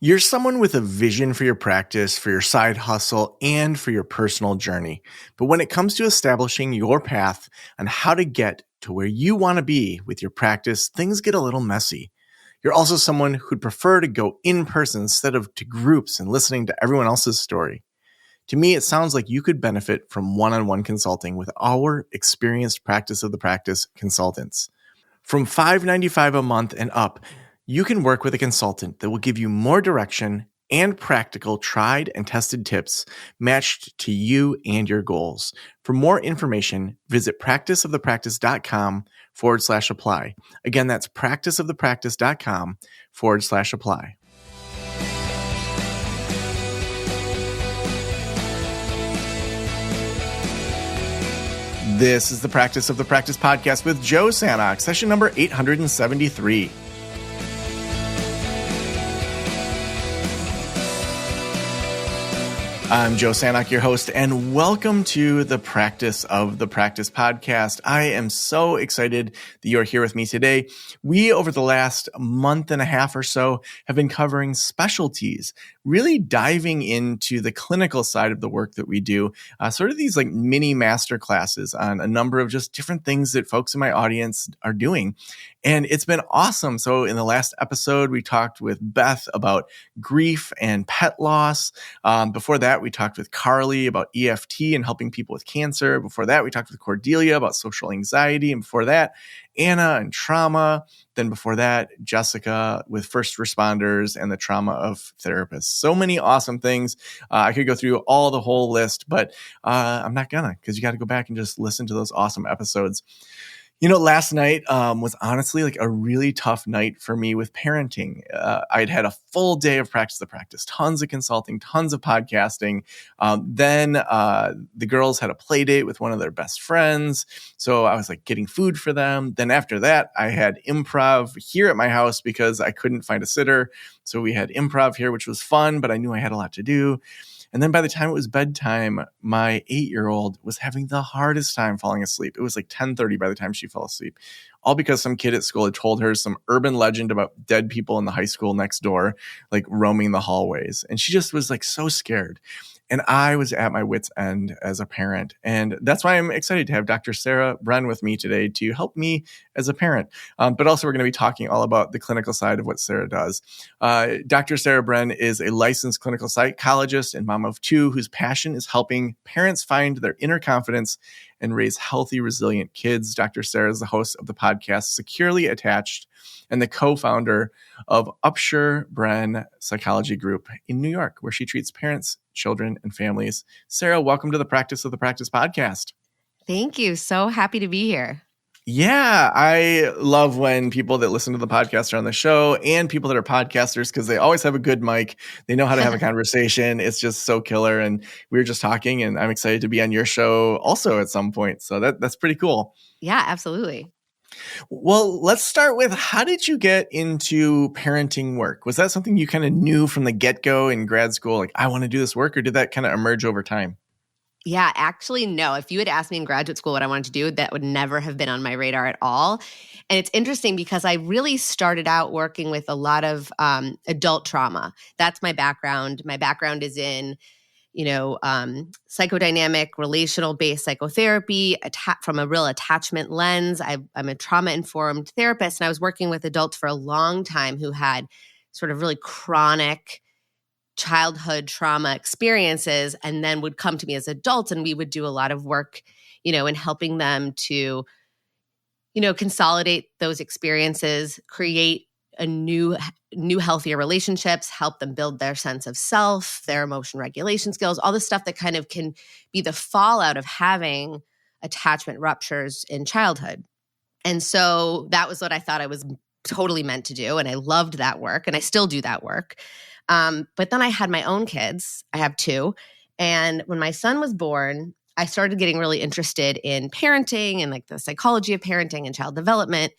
You're someone with a vision for your practice, for your side hustle, and for your personal journey. But when it comes to establishing your path on how to get to where you want to be with your practice, things get a little messy. You're also someone who'd prefer to go in person instead of to groups and listening to everyone else's story. To me, it sounds like you could benefit from one-on-one consulting with our experienced practice of the practice consultants. From $5.95 a month and up, you can work with a consultant that will give you more direction and practical tried and tested tips matched to you and your goals. For more information, visit practiceofthepractice.com/apply. Again, that's practiceofthepractice.com/apply. This is the Practice of the Practice podcast with Joe Sanok, session number 873. I'm Joe Sanok, your host, and welcome to the Practice of the Practice podcast. I am so excited that you're here with me today. We, over the last month and a half or so, have been covering specialties, really diving into the clinical side of the work that we do, sort of these like mini master classes on a number of just different things that folks in my audience are doing. And it's been awesome. So in the last episode, we talked with Beth about grief and pet loss. Before that, we talked with Carly about EFT and helping people with cancer. Before that, we talked with Cordelia about social anxiety. And before that, Anna and trauma. Then before that, Jessica with first responders and the trauma of therapists. So many awesome things. I could go through all the whole list, but I'm not gonna, because you got to go back and just listen to those awesome episodes. You know, last night was honestly like a really tough night for me with parenting. I'd had a full day of practice the practice, tons of consulting, tons of podcasting. Then the girls had a play date with one of their best friends. So I was like getting food for them. Then after that, I had improv here at my house because I couldn't find a sitter. So we had improv here, which was fun, but I knew I had a lot to do. And then by the time it was bedtime, my 8-year-old was having the hardest time falling asleep. It was like 10:30 by the time she fell asleep, all because some kid at school had told her some urban legend about dead people in the high school next door, like roaming the hallways. And she just was like so scared. And I was at my wit's end as a parent. And that's why I'm excited to have Dr. Sarah Bren with me today to help me as a parent. But also we're going to be talking all about the clinical side of what Sarah does. Dr. Sarah Bren is a licensed clinical psychologist and mom of 2 whose passion is helping parents find their inner confidence and raise healthy, resilient kids. Dr. Sarah is the host of the podcast Securely Attached and the co-founder of Upshur Bren Psychology Group in New York, where she treats parents, children, and families. Sarah, welcome to the Practice of the Practice podcast. Thank you. So happy to be here. Yeah, I love when people that listen to the podcast are on the show and people that are podcasters because they always have a good mic. They know how to have a conversation. It's just so killer. And we were just talking, and I'm excited to be on your show also at some point. So that's pretty cool. Yeah, absolutely. Well, let's start with, how did you get into parenting work? Was that something you kind of knew from the get-go in grad school, like, I want to do this work, or did that kind of emerge over time? Yeah, actually, no. If you had asked me in graduate school what I wanted to do, that would never have been on my radar at all. And it's interesting because I really started out working with a lot of adult trauma. That's my background. My background is in psychodynamic, relational-based psychotherapy from a real attachment lens. I'm a trauma-informed therapist, and I was working with adults for a long time who had sort of really chronic childhood trauma experiences, and then would come to me as adults, and we would do a lot of work, in helping them to, consolidate those experiences, create a new healthier relationships, help them build their sense of self, their emotion regulation skills, all the stuff that kind of can be the fallout of having attachment ruptures in childhood. And so that was what I thought I was totally meant to do. And I loved that work, and I still do that work. But then I had my own kids. I have 2. And when my son was born, I started getting really interested in parenting and like the psychology of parenting and child development.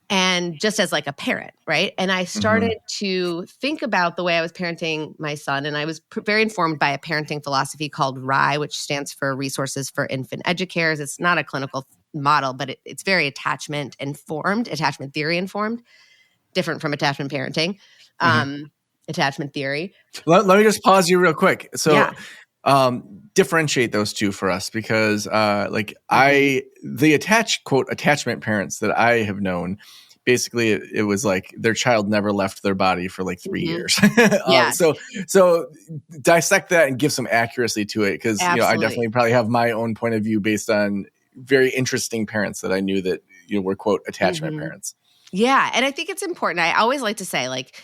And just as like a parent, right? And I started to think about the way I was parenting my son. And I was very informed by a parenting philosophy called RIE, which stands for Resources for Infant Educators. It's not a clinical model, but it's very attachment theory informed, different from attachment parenting. attachment theory. Let me just pause you real quick. So, Yeah. differentiate those two for us, because the attachment parents that I have known, basically it was like their child never left their body for like 3 years. Yes. So dissect that and give some accuracy to it, because I Absolutely. definitely probably have my own point of view based on very interesting parents that I knew that were quote attachment parents. Yeah, and I think it's important. I always like to say, like,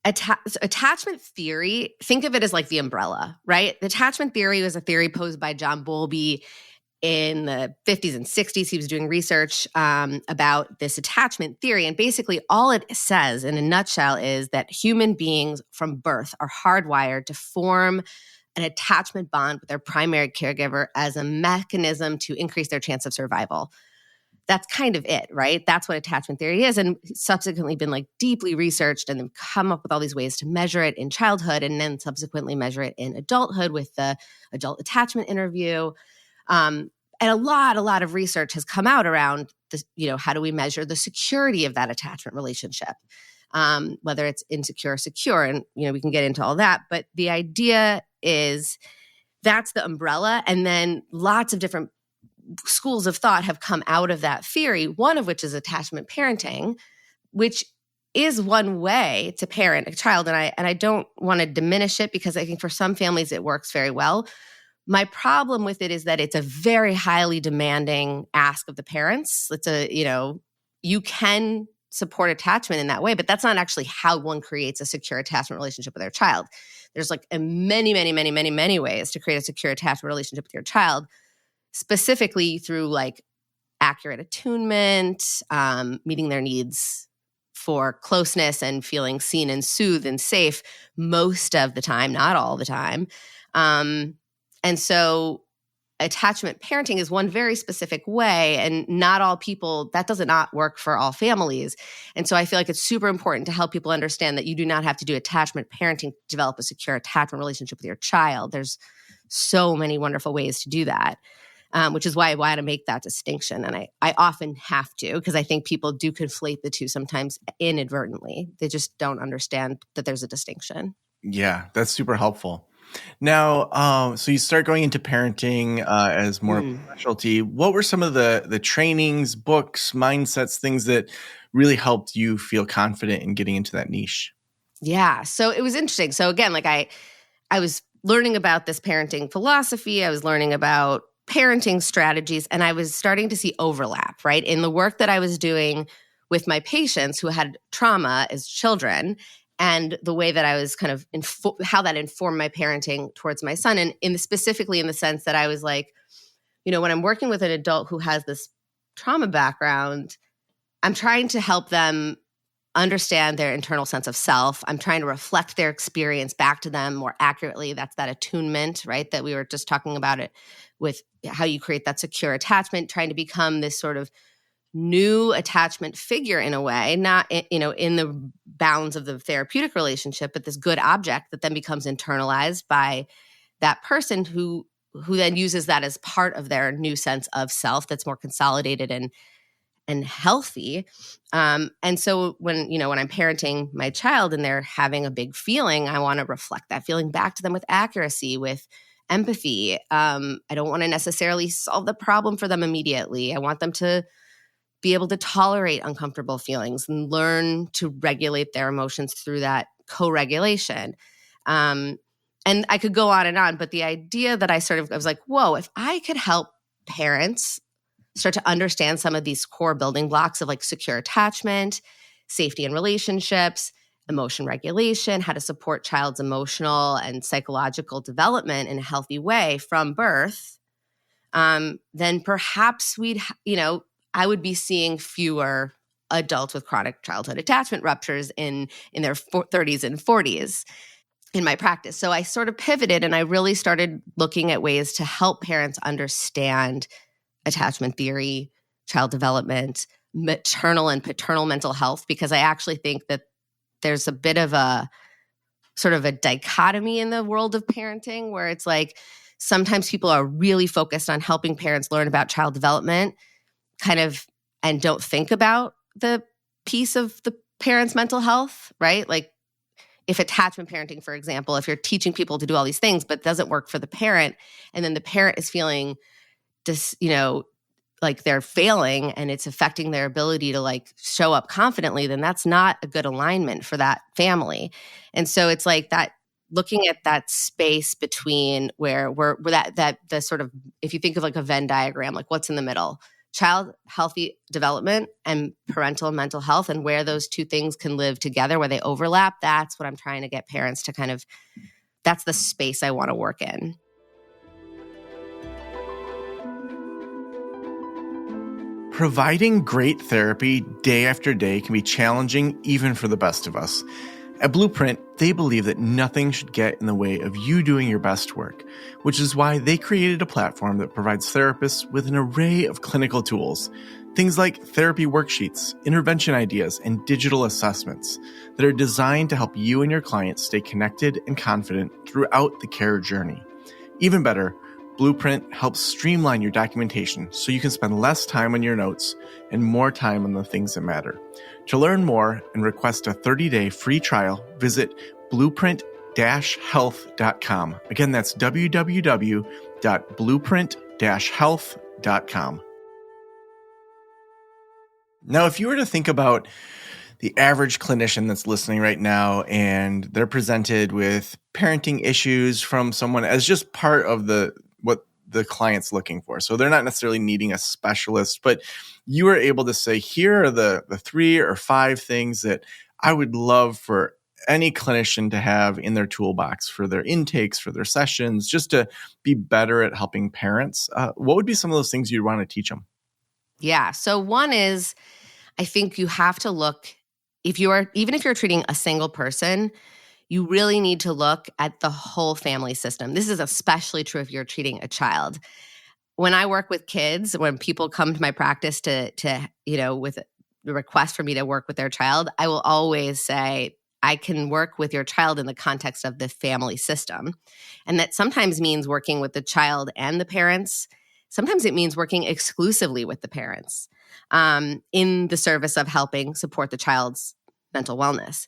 attachment theory, think of it as like the umbrella, right? The attachment theory was a theory posed by John Bowlby in the 50s and 60s. He was doing research about this attachment theory. And basically all it says in a nutshell is that human beings from birth are hardwired to form an attachment bond with their primary caregiver as a mechanism to increase their chance of survival. That's kind of it, right? That's what attachment theory is, and subsequently been like deeply researched and then come up with all these ways to measure it in childhood and then subsequently measure it in adulthood with the adult attachment interview. And a lot of research has come out around this, how do we measure the security of that attachment relationship? Whether it's insecure or secure, and we can get into all that. But the idea is that's the umbrella, and then lots of different schools of thought have come out of that theory, one of which is attachment parenting, which is one way to parent a child. And I don't want to diminish it, because I think for some families it works very well. My problem with it is that it's a very highly demanding ask of the parents. It's you can support attachment in that way, but that's not actually how one creates a secure attachment relationship with their child. There's like many ways to create a secure attachment relationship with your child, specifically through like accurate attunement, meeting their needs for closeness and feeling seen and soothed and safe most of the time, not all the time. And so attachment parenting is one very specific way, and not all people, that does not work for all families. And so I feel like it's super important to help people understand that you do not have to do attachment parenting to develop a secure attachment relationship with your child. There's so many wonderful ways to do that. Which is why I want to make that distinction. And I often have to, because I think people do conflate the two sometimes inadvertently. They just don't understand that there's a distinction. Yeah, that's super helpful. Now, so you start going into parenting as more specialty. What were some of the trainings, books, mindsets, things that really helped you feel confident in getting into that niche? Yeah, so it was interesting. So again, like I was learning about this parenting philosophy. I was learning about parenting strategies, and I was starting to see overlap, right? In the work that I was doing with my patients who had trauma as children, and the way that I was kind of how that informed my parenting towards my son, and specifically in the sense that I was like, when I'm working with an adult who has this trauma background, I'm trying to help them understand their internal sense of self. I'm trying to reflect their experience back to them more accurately. That's that attunement, right? That we were just talking about it with how you create that secure attachment, trying to become this sort of new attachment figure in a way, not, in the bounds of the therapeutic relationship, but this good object that then becomes internalized by that person who then uses that as part of their new sense of self that's more consolidated and healthy. And so when I'm parenting my child and they're having a big feeling, I want to reflect that feeling back to them with accuracy, with empathy. I don't want to necessarily solve the problem for them immediately. I want them to be able to tolerate uncomfortable feelings and learn to regulate their emotions through that co-regulation. And I could go on, but the idea that I was like, whoa, if I could help parents start to understand some of these core building blocks of like secure attachment, safety in relationships, emotion regulation, how to support child's emotional and psychological development in a healthy way from birth, then perhaps I would be seeing fewer adults with chronic childhood attachment ruptures in their 30s and 40s in my practice. So I sort of pivoted and I really started looking at ways to help parents understand attachment theory, child development, maternal and paternal mental health, because I actually think that there's a bit of a sort of a dichotomy in the world of parenting where it's like sometimes people are really focused on helping parents learn about child development and don't think about the piece of the parent's mental health, right? Like if attachment parenting, for example, if you're teaching people to do all these things, but it doesn't work for the parent, and then the parent is feeling like they're failing and it's affecting their ability to like show up confidently, then that's not a good alignment for that family. And so it's like that, looking at that space between where that the sort of, if you think of like a Venn diagram, like what's in the middle, child healthy development and parental mental health, and where those two things can live together, where they overlap, that's what I'm trying to get parents to kind of, that's the space I want to work in. Providing great therapy day after day can be challenging even for the best of us. At Blueprint, they believe that nothing should get in the way of you doing your best work, which is why they created a platform that provides therapists with an array of clinical tools. Things like therapy worksheets, intervention ideas, and digital assessments that are designed to help you and your clients stay connected and confident throughout the care journey. Even better, Blueprint helps streamline your documentation so you can spend less time on your notes and more time on the things that matter. To learn more and request a 30-day free trial, visit blueprint-health.com. Again, that's www.blueprint-health.com. Now, if you were to think about the average clinician that's listening right now, and they're presented with parenting issues from someone as just part of what the client's looking for. So they're not necessarily needing a specialist, but you are able to say, here are the 3 or 5 things that I would love for any clinician to have in their toolbox for their intakes, for their sessions, just to be better at helping parents. What would be some of those things you'd want to teach them? Yeah. So one is, I think you have to look, even if you're treating a single person, you really need to look at the whole family system. This is especially true if you're treating a child. When I work with kids, when people come to my practice to with the request for me to work with their child, I will always say, I can work with your child in the context of the family system. And that sometimes means working with the child and the parents. Sometimes it means working exclusively with the parents in the service of helping support the child's mental wellness.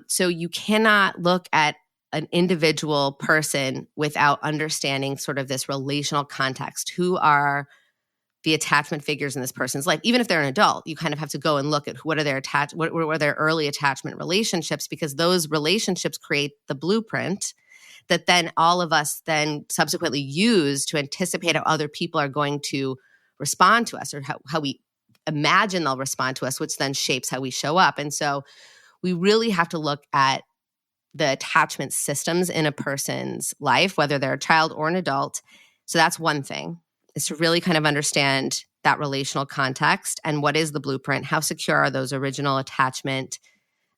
So you cannot look at an individual person without understanding sort of this relational context. Who are the attachment figures in this person's life? Even if they're an adult, you kind of have to go and look at what are their early attachment relationships, because those relationships create the blueprint that then all of us then subsequently use to anticipate how other people are going to respond to us, or how we imagine they'll respond to us, which then shapes how we show up. And so we really have to look at the attachment systems in a person's life, whether they're a child or an adult. So that's one thing, is to really kind of understand that relational context and what is the blueprint, how secure are those original attachment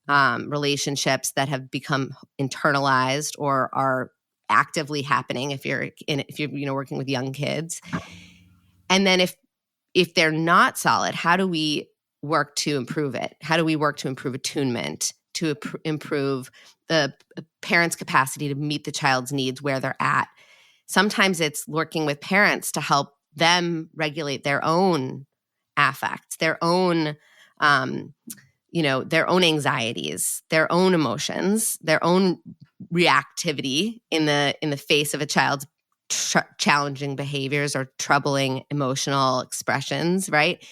relationships that have become internalized or are actively happening if you're working with young kids. And then if they're not solid, how do we work to improve it? How do we work to improve attunement, to improve the parent's capacity to meet the child's needs where they're at? Sometimes it's working with parents to help them regulate their own affect, their own anxieties, their own emotions, their own reactivity in the face of a child's challenging behaviors or troubling emotional expressions, right?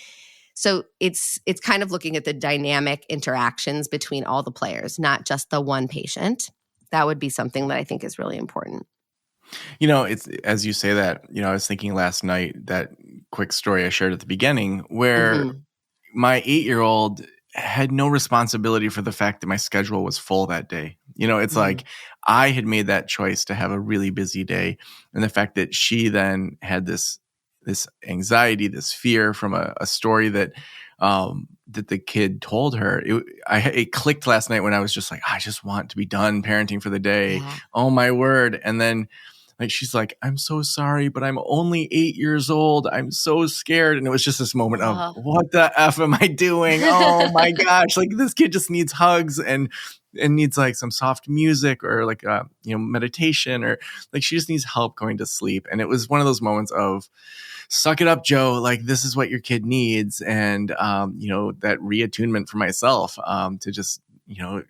So it's kind of looking at the dynamic interactions between all the players, not just the one patient. That would be something that I think is really important. It's, as you say that, I was thinking last night, that quick story I shared at the beginning, where my 8-year-old had no responsibility for the fact that my schedule was full that day. It's like I had made that choice to have a really busy day. And the fact that she then had this anxiety, this fear from a story that the kid told her, it clicked last night when I was just like, I just want to be done parenting for the day. Yeah. Oh my word. And then she's like, I'm so sorry, but I'm only 8 years old. I'm so scared. And it was just this moment of, what the F am I doing? Oh my gosh. This kid just needs hugs and needs some soft music or meditation, or she just needs help going to sleep. And it was one of those moments of, suck it up, Joe. This is what your kid needs. And, that reattunement for myself, to just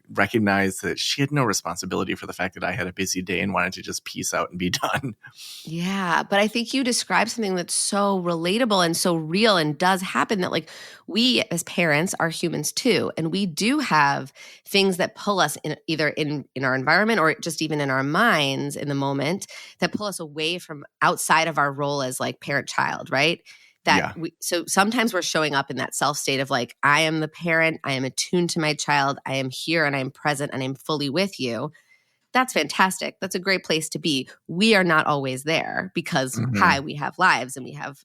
recognized that she had no responsibility for the fact that I had a busy day and wanted to just peace out and be done. Yeah, but I think you described something that's so relatable and so real and does happen, that like we as parents are humans too. And we do have things that pull us in, either in our environment or just even in our minds in the moment, that pull us away from outside of our role as like parent-child, right? Yeah. So sometimes we're showing up in that self state of like, I am the parent, I am attuned to my child, I am here and I'm present and I'm fully with you. That's fantastic. That's a great place to be. We are not always there because, Mhm. we have lives and we have,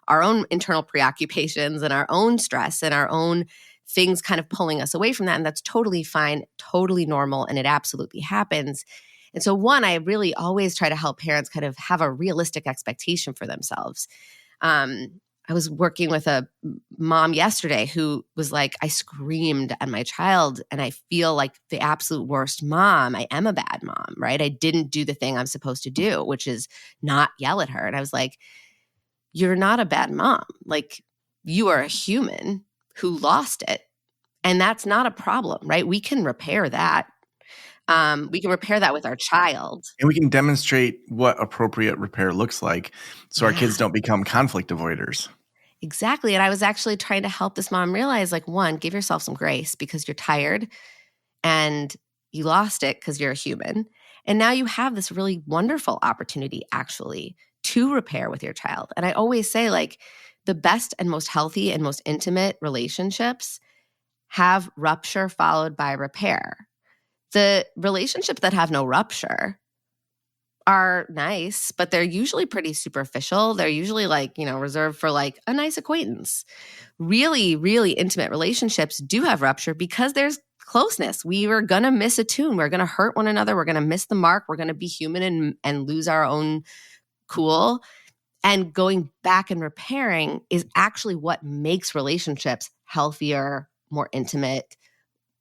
our own internal preoccupations and our own stress and our own things kind of pulling us away from that. And that's totally fine, totally normal. And it absolutely happens. And so, one, I really always try to help parents kind of have a realistic expectation for themselves. I was working with a mom yesterday who was like, I screamed at my child and I feel like the absolute worst mom. I am a bad mom, right? I didn't do the thing I'm supposed to do, which is not yell at her. And I was like, you're not a bad mom. Like, you are a human who lost it. And that's not a problem, right? We can repair that. We can repair that with our child. And we can demonstrate what appropriate repair looks like so our kids Yeah. don't become conflict avoiders. Exactly. And I was actually trying to help this mom realize, like, one, give yourself some grace because you're tired and you lost it because you're a human. And now you have this really wonderful opportunity actually to repair with your child. And I always say, like, the best and most healthy and most intimate relationships have rupture followed by repair. The relationships that have no rupture are nice, but they're usually pretty superficial. They're usually like, reserved for like a nice acquaintance. Really, really intimate relationships do have rupture because there's closeness. We are going to miss a tune. We're going to hurt one another. We're going to miss the mark. We're going to be human and lose our own cool. And going back and repairing is actually what makes relationships healthier, more intimate.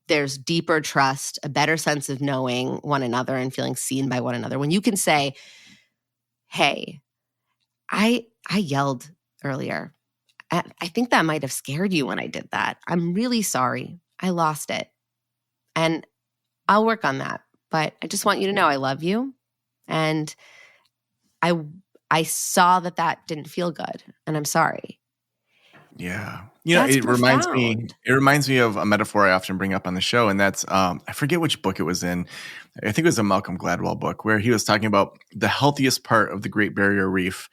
There's deeper trust, a better sense of knowing one another and feeling seen by one another. When you can say, hey, I yelled earlier. I think that might have scared you when I did that. I'm really sorry. I lost it. And I'll work on that. But I just want you to know I love you. And I saw that didn't feel good. And I'm sorry. Yeah. That's It profound. reminds me of a metaphor I often bring up on the show. And that's, I forget which book it was in. I think it was a Malcolm Gladwell book where he was talking about the healthiest part of the Great Barrier Reef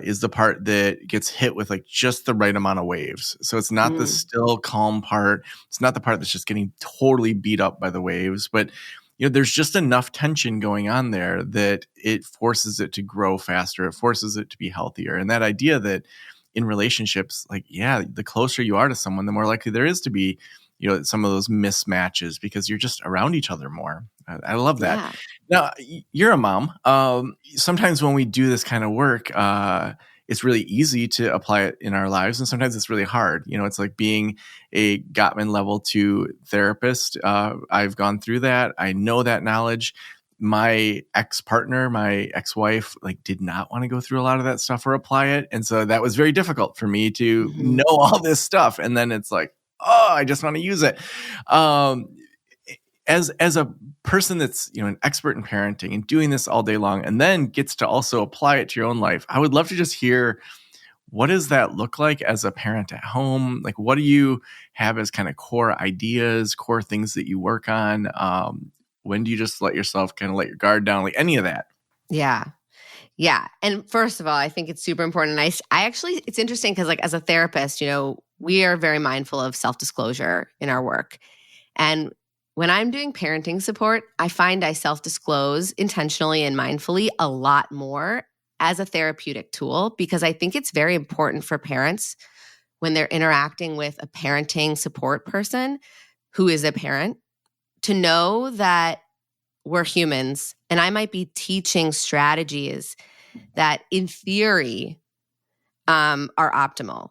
is the part that gets hit with like just the right amount of waves. So it's not the still calm part. It's not the part that's just getting totally beat up by the waves, but there's just enough tension going on there that it forces it to grow faster. It forces it to be healthier. And that idea that in relationships, like, yeah, the closer you are to someone, the more likely there is to be, some of those mismatches because you're just around each other more. I love that. Yeah. Now, you're a mom. Sometimes when we do this kind of work, it's really easy to apply it in our lives. And sometimes it's really hard. It's like being a Gottman level 2 therapist. I've gone through that. I know that knowledge. My ex-partner, my ex-wife, like did not want to go through a lot of that stuff or apply it. And so that was very difficult for me to know all this stuff. And then it's like, oh, I just want to use it. As a person that's, an expert in parenting and doing this all day long and then gets to also apply it to your own life, I would love to just hear, what does that look like as a parent at home? Like, what do you have as kind of core ideas, core things that you work on? When do you just let yourself kind of let your guard down? Like any of that? Yeah. Yeah. And first of all, I think it's super important. And I actually, it's interesting because like as a therapist, we are very mindful of self-disclosure in our work. And when I'm doing parenting support, I find I self-disclose intentionally and mindfully a lot more as a therapeutic tool because I think it's very important for parents when they're interacting with a parenting support person who is a parent to know that we're humans and I might be teaching strategies that in theory are optimal,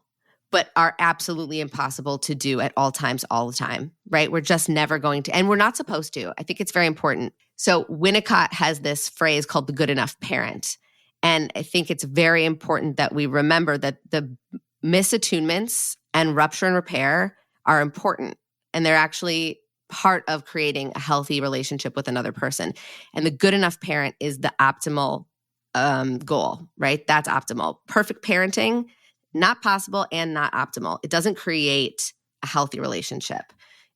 but are absolutely impossible to do at all times, all the time, right? We're just never going to, and we're not supposed to. I think it's very important. So Winnicott has this phrase called the good enough parent. And I think it's very important that we remember that the misattunements and rupture and repair are important. And they're actually part of creating a healthy relationship with another person. And the good enough parent is the optimal goal, right? That's optimal. Perfect parenting, not possible and not optimal. It doesn't create a healthy relationship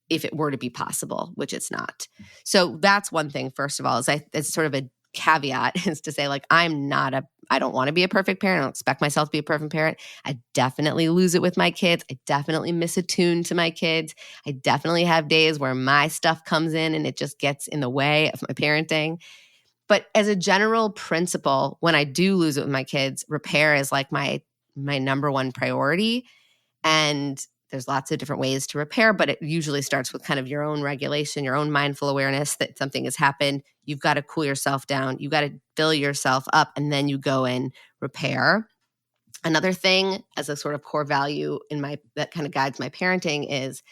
if it were to be possible, which it's not. So that's one thing, first of all, it's sort of a caveat is to say, like, I don't want to be a perfect parent. I don't expect myself to be a perfect parent. I definitely lose it with my kids. I definitely miss a tune to my kids. I definitely have days where my stuff comes in and it just gets in the way of my parenting. But as a general principle, when I do lose it with my kids, repair is like my number one priority. And there's lots of different ways to repair, but it usually starts with kind of your own regulation, your own mindful awareness that something has happened. You've got to cool yourself down. You've got to fill yourself up, and then you go and repair. Another thing as a sort of core value that kind of guides my parenting is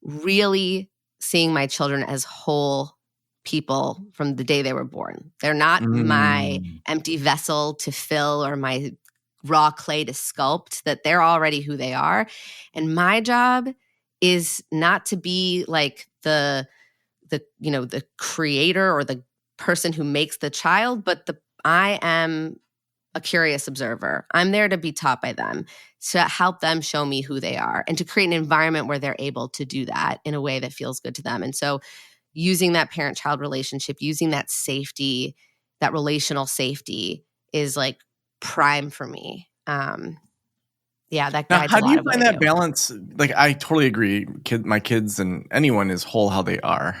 really seeing my children as whole people from the day they were born. They're not my empty vessel to fill or my raw clay to sculpt, that they're already who they are. And my job is not to be like the creator or the person who makes the child, but I am a curious observer. I'm there to be taught by them, to help them show me who they are, and to create an environment where they're able to do that in a way that feels good to them. And so using that parent-child relationship, using that safety, that relational safety is like prime for me. That guides Now, how a do lot you of what find I that do. balance? Like, I totally agree. My kids and anyone is whole how they are.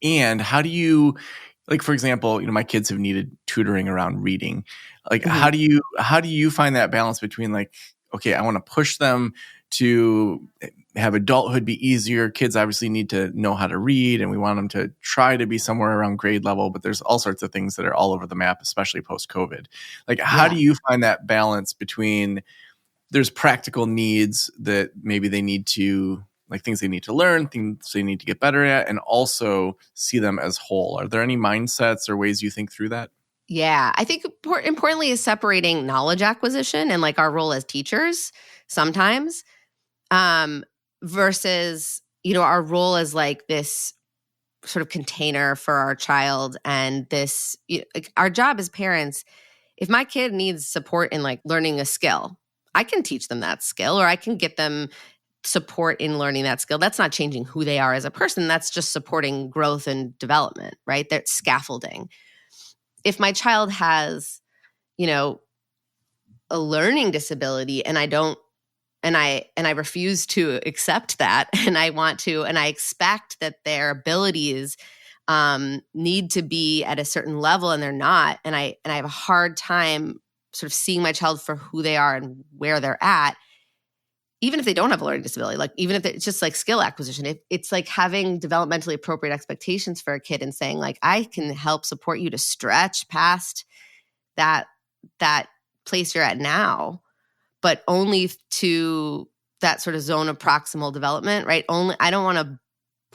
And how do you, like, for example, my kids have needed tutoring around reading. Like, how do you find that balance between, like, okay, I want to push them to have adulthood be easier. Kids obviously need to know how to read, and we want them to try to be somewhere around grade level, but there's all sorts of things that are all over the map, especially post-COVID. Like, how do you find that balance between there's practical needs that maybe they need to, like, things they need to learn, things they need to get better at, and also see them as whole? Are there any mindsets or ways you think through that? Yeah, I think importantly is separating knowledge acquisition and like our role as teachers sometimes versus, our role as like this sort of container for our child. And this, like, our job as parents, if my kid needs support in like learning a skill, I can teach them that skill, or I can get them support in learning that skill. That's not changing who they are as a person. That's just supporting growth and development, right? That's scaffolding. If my child has, a learning disability and I refuse to accept that, and I expect that their abilities need to be at a certain level and they're not, and I have a hard time sort of seeing my child for who they are and where they're at, even if they don't have a learning disability, like even if it's just like skill acquisition, it's like having developmentally appropriate expectations for a kid and saying like, I can help support you to stretch past that place you're at now, but only to that sort of zone of proximal development, right? I don't want to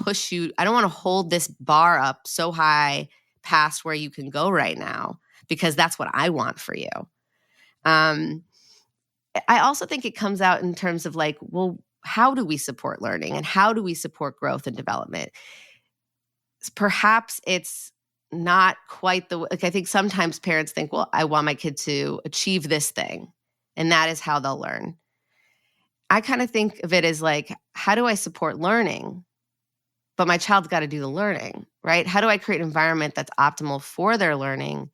push you. I don't want to hold this bar up so high past where you can go right now, because that's what I want for you. I also think it comes out in terms of like, well, how do we support learning and how do we support growth and development? Perhaps it's not quite like, I think sometimes parents think, well, I want my kid to achieve this thing, and that is how they'll learn. I kind of think of it as like, how do I support learning? But my child's got to do the learning, right? How do I create an environment that's optimal for their learning,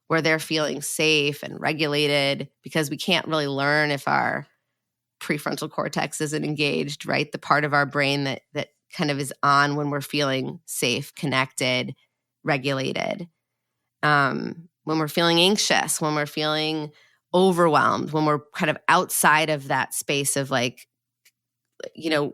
where they're feeling safe and regulated? Because we can't really learn if our prefrontal cortex isn't engaged, right? The part of our brain that kind of is on when we're feeling safe, connected, regulated. When we're feeling anxious, when we're feeling overwhelmed, when we're kind of outside of that space of like,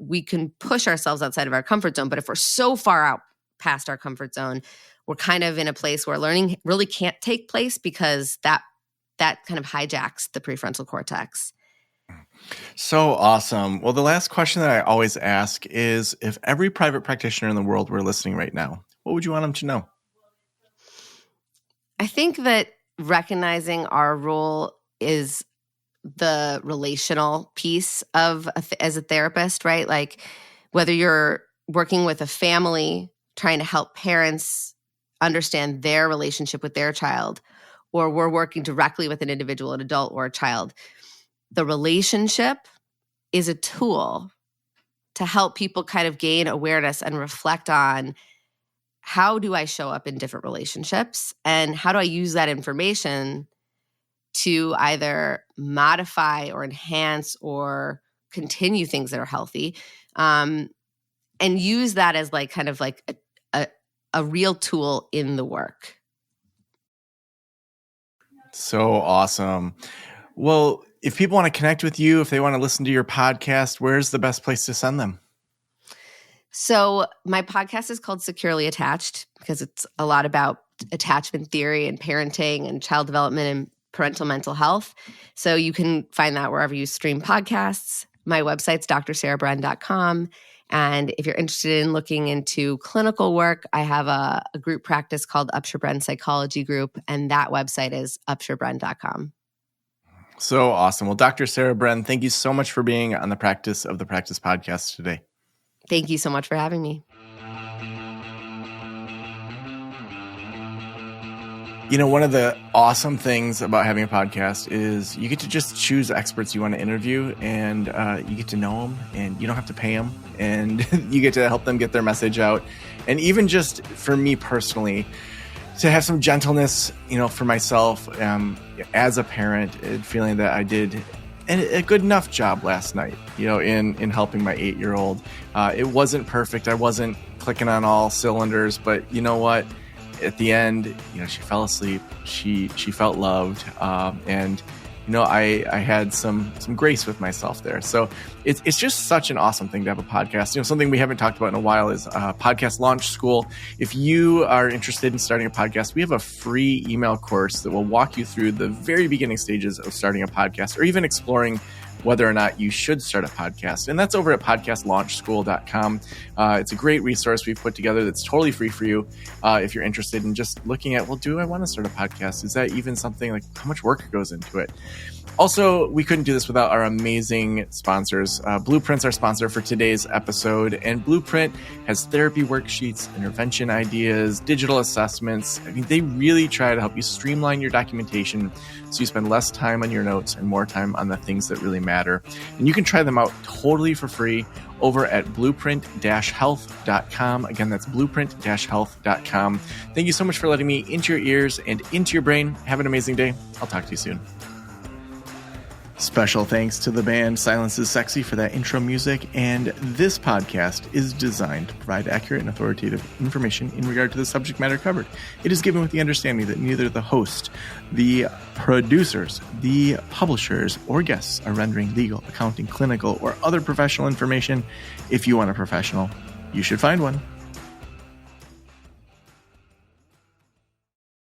we can push ourselves outside of our comfort zone, but if we're so far out past our comfort zone, we're kind of in a place where learning really can't take place, because that kind of hijacks the prefrontal cortex. So awesome. Well, the last question that I always ask is, if every private practitioner in the world were listening right now, what would you want them to know? I think that recognizing our role is the relational piece of as a therapist, right? Like whether you're working with a family, trying to help parents understand their relationship with their child, or we're working directly with an individual, an adult or a child. The relationship is a tool to help people kind of gain awareness and reflect on, how do I show up in different relationships, and how do I use that information to either modify or enhance or continue things that are healthy, and use that as like kind of like a real tool in the work. So awesome. Well, if people want to connect with you, if they want to listen to your podcast, where's the best place to send them? So my podcast is called Securely Attached because it's a lot about attachment theory and parenting and child development and parental mental health. So you can find that wherever you stream podcasts. My website's drsarahbren.com. And if you're interested in looking into clinical work, I have a group practice called Upshur Bren Psychology Group, and that website is upshurbren.com. So awesome. Well, Dr. Sarah Bren, thank you so much for being on the Practice of the Practice podcast today. Thank you so much for having me. You know, one of the awesome things about having a podcast is you get to just choose experts you want to interview, and you get to know them, and you don't have to pay them, and you get to help them get their message out. And even just for me personally, to have some gentleness, you know, for myself as a parent, feeling that I did a good enough job last night, you know, in helping my 8-year-old. It wasn't perfect. I wasn't clicking on all cylinders, but you know what? At the end, you know, she fell asleep. She felt loved, and you know, I had some grace with myself there. So it's just such an awesome thing to have a podcast. You know, something we haven't talked about in a while is Podcast Launch School. If you are interested in starting a podcast, we have a free email course that will walk you through the very beginning stages of starting a podcast, or even exploring whether or not you should start a podcast. And that's over at podcastlaunchschool.com. It's a great resource we've put together that's totally free for you if you're interested in just looking at, well, do I want to start a podcast? Is that even something, like, how much work goes into it? Also, we couldn't do this without our amazing sponsors. Blueprint's our sponsor for today's episode, and Blueprint has therapy worksheets, intervention ideas, digital assessments. I mean, they really try to help you streamline your documentation so you spend less time on your notes and more time on the things that really matter. And you can try them out totally for free over at blueprint-health.com. Again, that's blueprint-health.com. Thank you so much for letting me into your ears and into your brain. Have an amazing day. I'll talk to you soon. Special thanks to the band Silence is Sexy for that intro music, and this podcast is designed to provide accurate and authoritative information in regard to the subject matter covered. It is given with the understanding that neither the host, the producers, the publishers, or guests are rendering legal, accounting, clinical, or other professional information. If you want a professional, you should find one.